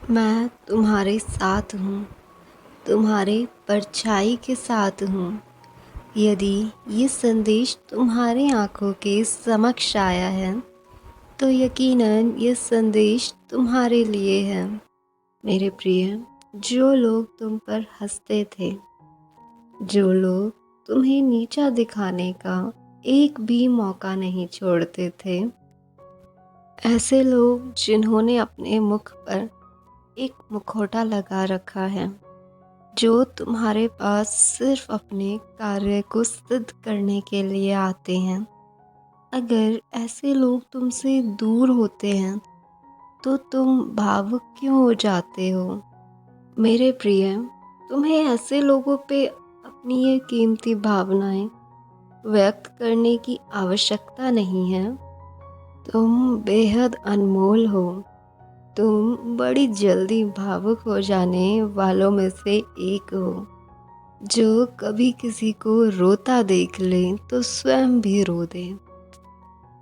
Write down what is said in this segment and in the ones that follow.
मैं तुम्हारे साथ हूँ, तुम्हारे परछाई के साथ हूँ। यदि ये संदेश तुम्हारी आँखों के समक्ष आया है, तो यकीनन ये संदेश तुम्हारे लिए है। मेरे प्रिय, जो लोग तुम पर हँसते थे, जो लोग तुम्हें नीचा दिखाने का एक भी मौका नहीं छोड़ते थे, ऐसे लोग जिन्होंने अपने मुख पर एक मुखौटा लगा रखा है, जो तुम्हारे पास सिर्फ अपने कार्य को सिद्ध करने के लिए आते हैं। अगर ऐसे लोग तुमसे दूर होते हैं तो तुम भावुक क्यों हो जाते हो? मेरे प्रिय, तुम्हें ऐसे लोगों पे अपनी ये कीमती भावनाएं व्यक्त करने की आवश्यकता नहीं है। तुम बेहद अनमोल हो। तुम बड़ी जल्दी भावुक हो जाने वालों में से एक हो, जो कभी किसी को रोता देख ले तो स्वयं भी रो दे,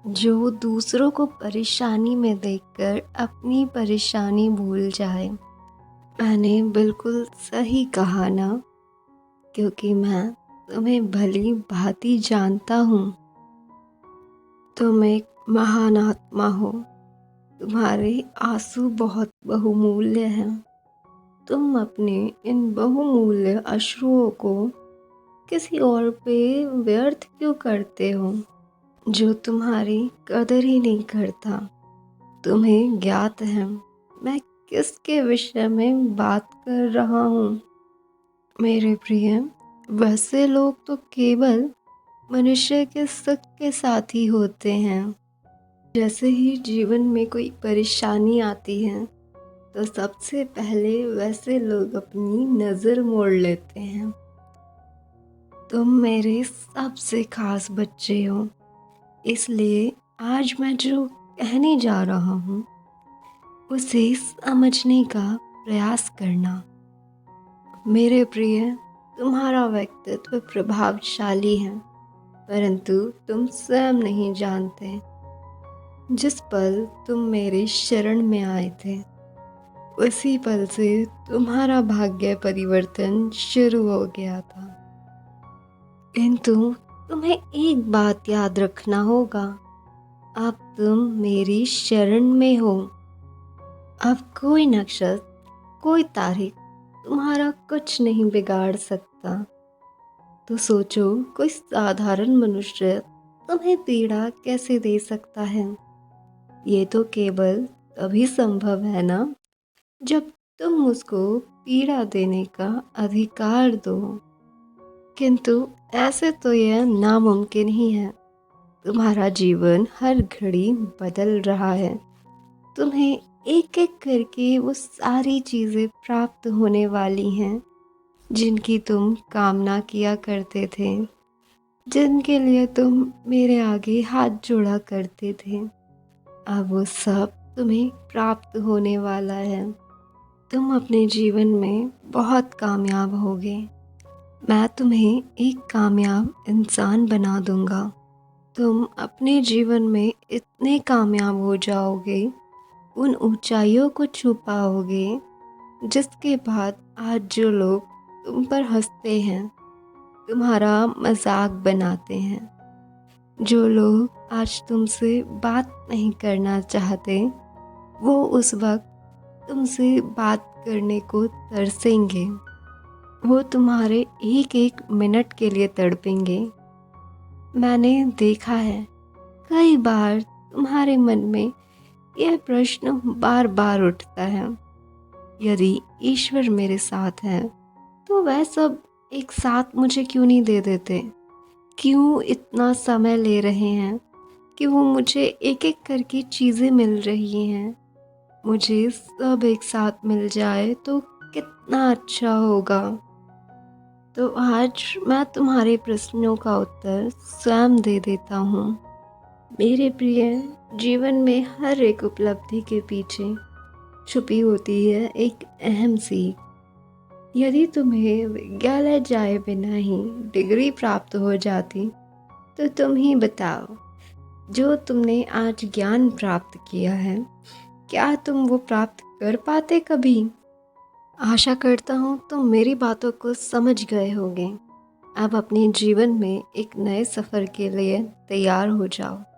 जो दूसरों को परेशानी में देखकर अपनी परेशानी भूल जाए। मैंने बिल्कुल सही कहा ना? क्योंकि मैं तुम्हें भली भांति जानता हूँ। तुम एक महान आत्मा हो। तुम्हारे आंसू बहुत बहुमूल्य हैं। तुम अपने इन बहुमूल्य अश्रुओं को किसी और पे व्यर्थ क्यों करते हो, जो तुम्हारी कदर ही नहीं करता? तुम्हें ज्ञात है मैं किसके विषय में बात कर रहा हूँ? मेरे प्रिय, वैसे लोग तो केवल मनुष्य के सुख के साथी होते हैं। जैसे ही जीवन में कोई परेशानी आती है तो सबसे पहले वैसे लोग अपनी नज़र मोड़ लेते हैं। तुम मेरे सबसे खास बच्चे हो, इसलिए आज मैं जो कहने जा रहा हूँ उसे समझने का प्रयास करना। मेरे प्रिय, तुम्हारा व्यक्तित्व प्रभावशाली है, परंतु तुम स्वयं नहीं जानते। जिस पल तुम मेरे शरण में आए थे, उसी पल से तुम्हारा भाग्य परिवर्तन शुरू हो गया था। किंतु तुम्हें एक बात याद रखना होगा, अब तुम मेरी शरण में हो। अब कोई नक्षत्र, कोई तारीख तुम्हारा कुछ नहीं बिगाड़ सकता। तो सोचो, कोई साधारण मनुष्य तुम्हें पीड़ा कैसे दे सकता है? ये तो केवल तभी संभव है ना, जब तुम उसको पीड़ा देने का अधिकार दो। किंतु ऐसे तो यह नामुमकिन ही है। तुम्हारा जीवन हर घड़ी बदल रहा है। तुम्हें एक एक करके वो सारी चीज़ें प्राप्त होने वाली हैं जिनकी तुम कामना किया करते थे, जिनके लिए तुम मेरे आगे हाथ जोड़ा करते थे। अब वो सब तुम्हें प्राप्त होने वाला है। तुम अपने जीवन में बहुत कामयाब होगे। मैं तुम्हें एक कामयाब इंसान बना दूंगा। तुम अपने जीवन में इतने कामयाब हो जाओगे, उन ऊंचाइयों को छू पाओगे जिसके बाद आज जो लोग तुम पर हंसते हैं, तुम्हारा मजाक बनाते हैं, जो लोग आज तुमसे बात नहीं करना चाहते, वो उस वक्त तुमसे बात करने को तरसेंगे। वो तुम्हारे एक एक मिनट के लिए तड़पेंगे। मैंने देखा है, कई बार तुम्हारे मन में यह प्रश्न बार बार उठता है, यदि ईश्वर मेरे साथ है तो वह सब एक साथ मुझे क्यों नहीं दे देते? क्यों इतना समय ले रहे हैं कि वो मुझे एक एक करके चीज़ें मिल रही हैं? मुझे सब एक साथ मिल जाए तो कितना अच्छा होगा। तो आज मैं तुम्हारे प्रश्नों का उत्तर स्वयं दे देता हूँ। मेरे प्रिय, जीवन में हर एक उपलब्धि के पीछे छुपी होती है एक अहम सीख। यदि तुम्हें विद्यालय जाए बिना ही डिग्री प्राप्त हो जाती, तो तुम ही बताओ, जो तुमने आज ज्ञान प्राप्त किया है, क्या तुम वो प्राप्त कर पाते कभी। आशा करता हूँ तुम मेरी बातों को समझ गए होगे। अब अपने जीवन में एक नए सफ़र के लिए तैयार हो जाओ।